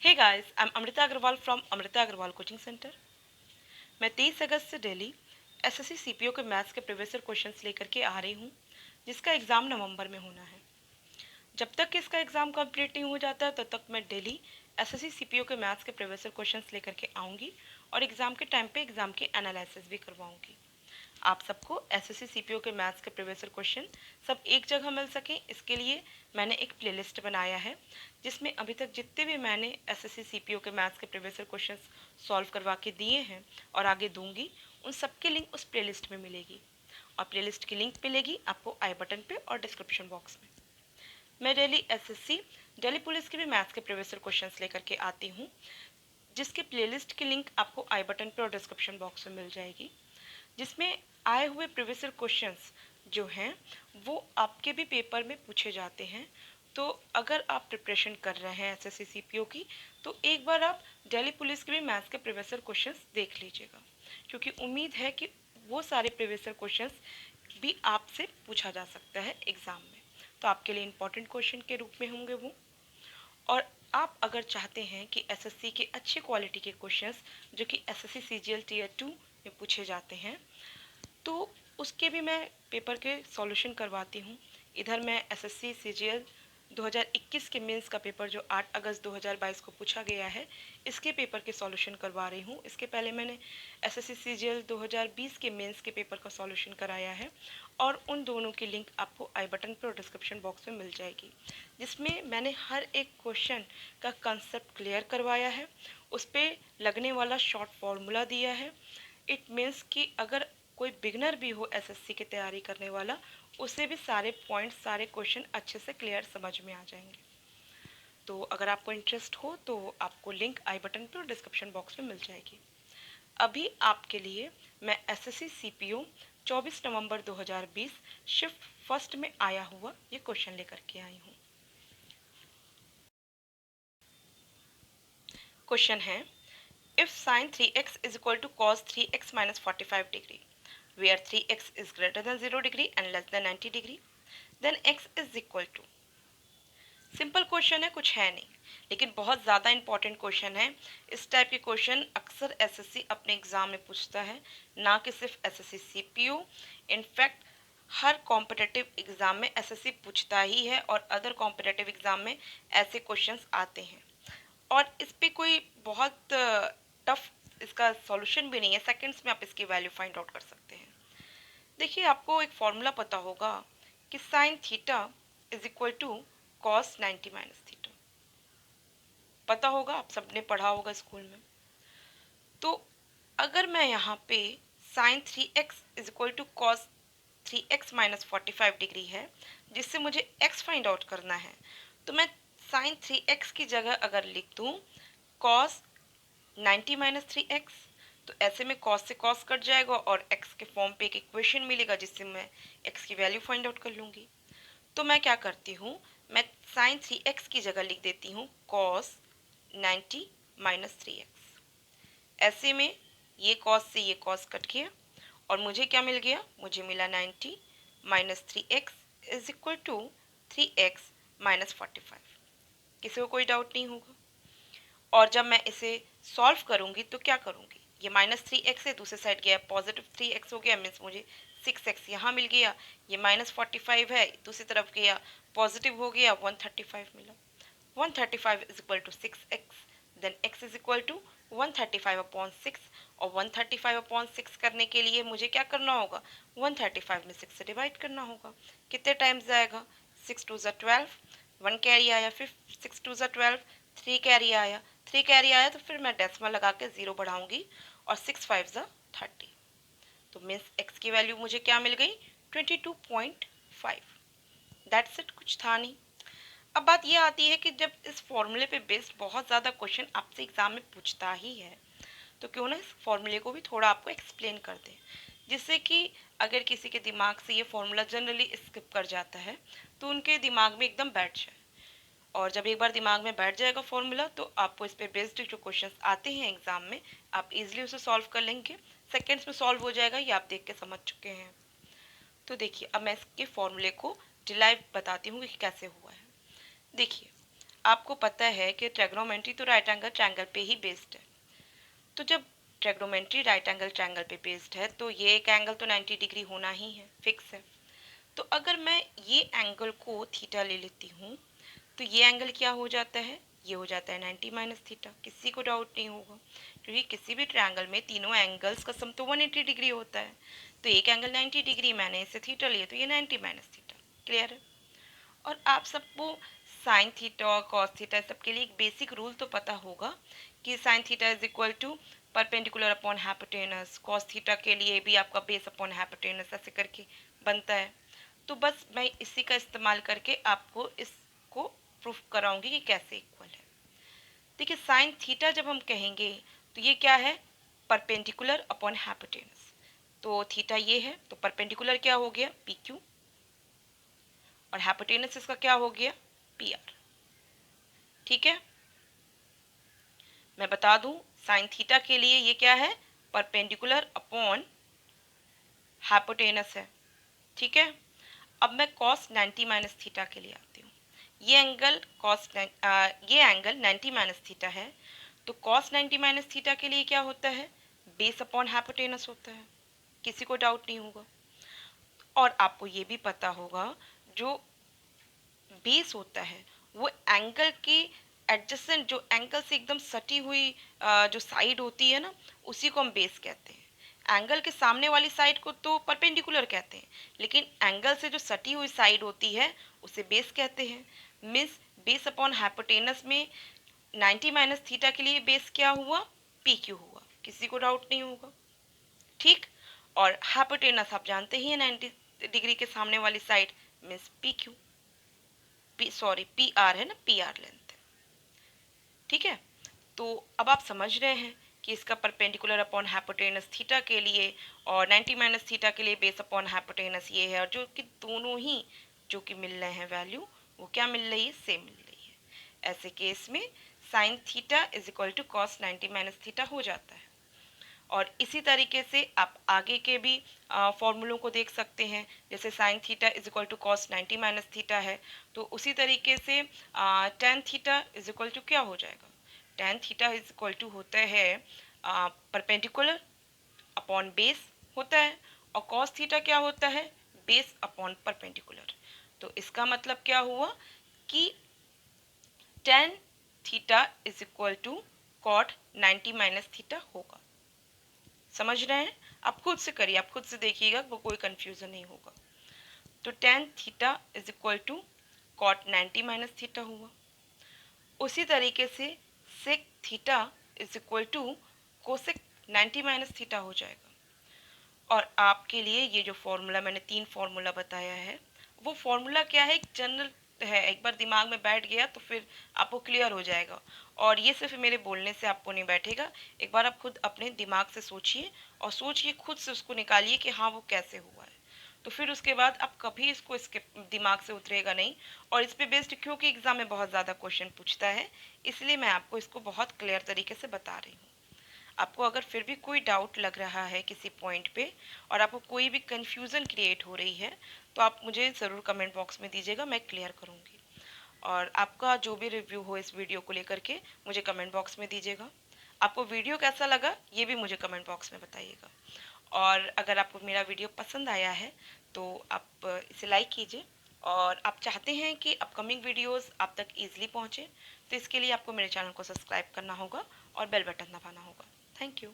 Hey guys, I'm Amrita Agarwal from Amrita Agarwal Coaching Center. मैं 23 अगस्त से Delhi SSC CPO के maths के previous year questions लेकर के आ रही हूँ, जिसका एग्ज़ाम नवंबर में होना है। जब तक इसका एग्ज़ाम कंप्लीट नहीं हो जाता तब तक मैं डेली एसएससी सीपीओ के मैथ्स के प्रीवियस ईयर क्वेश्चंस लेकर के आऊँगी और एग्ज़ाम के टाइम पे एग्ज़ाम के एनालिसिस भी करवाऊँगी। आप सबको एसएससी सीपीओ के मैथ्स के प्रीवियस ईयर क्वेश्चन सब एक जगह मिल सकें, इसके लिए मैंने एक प्लेलिस्ट बनाया है जिसमें अभी तक जितने भी मैंने एसएससी सीपीओ के मैथ्स के प्रीवियस ईयर क्वेश्चंस सॉल्व करवा के दिए हैं और आगे दूंगी, उन सब की लिंक उस प्लेलिस्ट में मिलेगी और प्लेलिस्ट की लिंक मिलेगी आपको आई बटन पे और डिस्क्रिप्शन बॉक्स में। मैं डेली एसएससी दिल्ली पुलिस के भी मैथ्स के प्रीवियस ईयर क्वेश्चंस लेकर के आती हूँ, जिसके प्लेलिस्ट की लिंक आपको आई बटन पे और डिस्क्रिप्शन बॉक्स में मिल जाएगी, जिसमें आए हुए प्रीवियस ईयर क्वेश्चंस जो हैं वो आपके भी पेपर में पूछे जाते हैं। तो अगर आप प्रिपरेशन कर रहे हैं एसएससी सीपीओ की, तो एक बार आप दिल्ली पुलिस के भी मैथ्स के प्रीवियस ईयर क्वेश्चंस देख लीजिएगा, क्योंकि उम्मीद है कि वो सारे प्रीवियस ईयर क्वेश्चंस भी आपसे पूछा जा सकता है एग्ज़ाम में, तो आपके लिए इम्पॉर्टेंट क्वेश्चन के रूप में होंगे वो। और आप अगर चाहते हैं कि एसएससी के अच्छे क्वालिटी के क्वेश्चंस जो कि एसएससी सीजीएल टीयर 2 में पूछे जाते हैं, तो उसके भी मैं पेपर के सॉल्यूशन करवाती हूँ। इधर मैं एसएससी सीजीएल 2021 के मेंस का पेपर जो 8 अगस्त 2022 को पूछा गया है, इसके पेपर के सॉल्यूशन करवा रही हूँ। इसके पहले मैंने एसएससी सीजीएल 2020 के मेंस के पेपर का सॉल्यूशन कराया है और उन दोनों की लिंक आपको आई बटन पर और डिस्क्रिप्शन बॉक्स में मिल जाएगी, जिसमें मैंने हर एक क्वेश्चन का कंसेप्ट क्लियर करवाया है, उस पर लगने वाला शॉर्ट फॉर्मूला दिया है। इट मीन्स कि अगर कोई बिगनर भी हो एसएससी की तैयारी करने वाला, उसे भी सारे पॉइंट्स सारे क्वेश्चन अच्छे से क्लियर समझ में आ जाएंगे। तो अगर आपको इंटरेस्ट हो तो आपको लिंक आई बटन पर और डिस्क्रिप्शन बॉक्स में मिल जाएगी। अभी आपके लिए मैं एसएससी सीपीओ 24 नवंबर 2020 शिफ्ट फर्स्ट में आया हुआ ये क्वेश्चन लेकर के आई हूँ। क्वेश्चन है, if sin 3x is equal to cos 3x minus 45 degree, where 3x is greater than 0 degree and less than 90 degree, then x is equal to। Simple question है, कुछ है नहीं, लेकिन बहुत ज़्यादा इंपॉर्टेंट क्वेश्चन है। इस टाइप के क्वेश्चन अक्सर एसएससी अपने एग्ज़ाम में पूछता है, ना कि सिर्फ एसएससी सीपीयू। इनफैक्ट हर कॉम्पिटिटिव एग्ज़ाम में एसएससी पूछता ही है और अदर कॉम्पिटिटिव एग्ज़ाम में ऐसे क्वेश्चंस आते हैं। और इस पर कोई बहुत टफ इसका सॉल्यूशन भी नहीं है, सेकंड्स में आप इसकी वैल्यू फाइंड आउट कर सकते हैं। देखिए, आपको एक फॉर्मूला पता होगा कि sine theta is equal to cos 90 minus theta, पता होगा, आप सबने पढ़ा होगा स्कूल में। तो अगर मैं यहाँ पे sine 3x is equal to cos 3x minus 45 degree है, जिससे मुझे x फाइंड आउट करना है, तो मैं साइन 3x की जगह अगर लिख दूँ कॉस 90 माइनस 3x, तो ऐसे में कॉस से कॉस कट जाएगा और x के फॉर्म पे एक इक्वेशन मिलेगा जिससे मैं x की वैल्यू फाइंड आउट कर लूँगी। तो मैं क्या करती हूँ, मैं साइन 3x की जगह लिख देती हूँ कॉस 90 माइनस 3x। ऐसे में ये कॉस से ये कॉस कट गया और मुझे क्या मिल गया, मुझे मिला 90 minus 3x is equal to 3x minus 45। किसी को कोई डाउट नहीं होगा। और जब मैं इसे सॉल्व करूंगी तो क्या करूंगी, ये माइनस 3x है, दूसरे साइड गया पॉजिटिव 3x हो गया, मीन्स मुझे 6x यहाँ मिल गया। ये माइनस 45 है, दूसरी तरफ गया पॉजिटिव हो गया, 135 मिला। 135 is equal to 6x, then x is equal to 135 upon 6, और 135 अपॉन 6 करने के लिए मुझे क्या करना होगा, 135 में 6 से डिवाइड करना होगा। कितने टाइम्स जाएगा, 6 टू ज़ा 12, 1 कैरी आया, फिर 6 टू ज़ा 12, 3 कैरी आया, 3 कैरी आया, तो फिर मैं डेसिमल लगा के 0 बढ़ाऊंगी और 6 5 ज़ा 30, तो मीन्स x की वैल्यू मुझे क्या मिल गई, 22.5। दैट्स इट, कुछ था नहीं। अब बात ये आती है कि जब इस फॉर्मूले पे बेस्ड बहुत ज़्यादा क्वेश्चन आपसे एग्ज़ाम में पूछता ही है, तो क्यों ना इस फॉर्मूले को भी थोड़ा आपको एक्सप्लेन कर दें, जिससे कि अगर किसी के दिमाग से ये फॉर्मूला जनरली स्किप कर जाता है तो उनके दिमाग में एकदम बैठ जाए। और जब एक बार दिमाग में बैठ जाएगा फॉर्मूला, तो आपको इस पर बेस्ड जो क्वेश्चंस आते हैं एग्ज़ाम में, आप इजीली उसे सॉल्व कर लेंगे। सेकेंड्स में सॉल्व हो जाएगा, ये आप देख के समझ चुके हैं। तो देखिए, अब मैं इसके फॉर्मूले को डिराइव बताती हूँ कि कैसे हुआ है। देखिए, आपको पता है कि ट्रिग्नोमेट्री तो राइट एंगल ट्रायंगल पे ही बेस्ड है। तो जब ट्रिग्नोमेट्री राइट एंगल ट्रायंगल पे बेस्ड है तो ये एक एंगल तो 90 डिग्री होना ही है, फिक्स है। तो अगर मैं ये एंगल को थीटा ले लेती हूँ तो ये एंगल क्या हो जाता है, ये हो जाता है 90 माइनस थीटा। किसी को डाउट नहीं होगा, क्योंकि किसी भी ट्रायंगल में तीनों एंगल्स का सम तो 180 डिग्री होता है। तो एक एंगल 90 डिग्री, मैंने इसे थीटा लिया तो ये 90 माइनस थीटा। क्लियर है। और आप सबको साइन थीटा और कॉस थीटा सबके लिए एक बेसिक रूल तो पता होगा कि sine theta is equal to perpendicular upon hypotenuse. Cos theta के लिए भी आपका बेस अपॉन हाइपोटेनस ऐसे करके बनता है। तो बस मैं इसी का इस्तेमाल करके आपको इसको प्रूफ कराऊंगी कि कैसे इक्वल है। देखिए साइन थीटा जब हम कहेंगे तो ये क्या है, परपेंडिकुलर अपॉन हाइपोटेनस। तो थीटा ये है तो परपेंडिकुलर क्या हो गया, पी क्यू, और हाइपोटेनस इसका क्या हो गया, पी आर। ठीक है, मैं बता दूं साइन थीटा के लिए ये क्या है, परपेंडिकुलर अपॉन हाइपोटेनस है। ठीक है, अब मैं कॉस 90 माइनस थीटा के लिए आती हूँ। ये एंगल ये एंगल 90 माइनस थीटा है। तो कॉस 90 माइनस थीटा के लिए क्या होता है, बेस अपॉन हाइपोटेनस होता है। किसी को डाउट नहीं होगा। और आपको ये भी पता होगा जो बेस होता है वो एंगल की एडजसेंट, जो एंगल से एकदम सटी हुई जो साइड होती है ना, उसी को हम बेस कहते हैं। एंगल के सामने वाली साइड को तो परपेंडिकुलर कहते हैं, लेकिन एंगल से जो सटी हुई साइड होती है उसे बेस कहते हैं। मीन्स बेस अपॉन हाइपोटेनस में 90 माइनस थीटा के लिए बेस क्या हुआ, पी क्यू हुआ। किसी को डाउट नहीं होगा। ठीक, और हाइपोटेनस आप जानते ही हैं 90 डिग्री के सामने वाली side means P Q, P R है ना, पी आर लेंथ। ठीक है, तो अब आप समझ रहे हैं कि इसका परपेंडिकुलर अपॉन हाइपोटेनस थीटा के लिए और 90 माइनस थीटा के लिए बेस अपॉन हाइपोटेनस ये है, और जो कि दोनों ही जो कि मिल रहे हैं वैल्यू वो क्या मिल रही है, सेम मिल रही है। ऐसे केस में sine theta is equal to cos 90 minus theta हो जाता है। और इसी तरीके से आप आगे के भी फॉर्मूलों को देख सकते हैं। जैसे sine theta is equal to cos 90 minus theta है, तो उसी तरीके से tan theta is equal to क्या हो जाएगा, tan theta is equal to होता है परपेंडिकुलर अपॉन बेस होता है, और कॉस थीटा क्या होता है, बेस अपॉन परपेंडिकुलर। तो इसका मतलब क्या हुआ कि tan theta is equal to cot 90 minus theta होगा। समझ रहे हैं, आप खुद से करिए, आप खुद से देखिएगा, वो कोई कंफ्यूजन नहीं होगा। तो tan theta is equal to cot 90 minus theta हुआ। उसी तरीके से sec theta is equal to cosec 90 minus theta हो जाएगा। और आपके लिए ये जो फॉर्मूला मैंने तीन फॉर्मूला बताया है, वो फॉर्मूला क्या है, एक जनरल है, एक बार दिमाग में बैठ गया तो फिर आपको क्लियर हो जाएगा। और ये सिर्फ मेरे बोलने से आपको नहीं बैठेगा, एक बार आप खुद अपने दिमाग से सोचिए और सोचिए खुद से उसको निकालिए कि हाँ वो कैसे हुआ है। तो फिर उसके बाद आप कभी इसके दिमाग से उतरेगा नहीं। और इस पे बेस्ड, क्योंकि एग्जाम में बहुत ज़्यादा क्वेश्चन पूछता है, इसलिए मैं आपको इसको बहुत क्लियर तरीके से बता रही हूँ। आपको अगर फिर भी कोई डाउट लग रहा है किसी पॉइंट पे, और आपको कोई भी कन्फ्यूज़न क्रिएट हो रही है, तो आप मुझे ज़रूर कमेंट बॉक्स में दीजिएगा, मैं क्लियर करूँगी। और आपका जो भी रिव्यू हो इस वीडियो को लेकर के मुझे कमेंट बॉक्स में दीजिएगा। आपको वीडियो कैसा लगा ये भी मुझे कमेंट बॉक्स में बताइएगा। और अगर आपको मेरा वीडियो पसंद आया है तो आप इसे लाइक कीजिए। और आप चाहते हैं कि अपकमिंग वीडियोस आप तक ईजिली पहुँचे, तो इसके लिए आपको मेरे चैनल को सब्सक्राइब करना होगा और बेल बटन दबाना होगा। Thank you.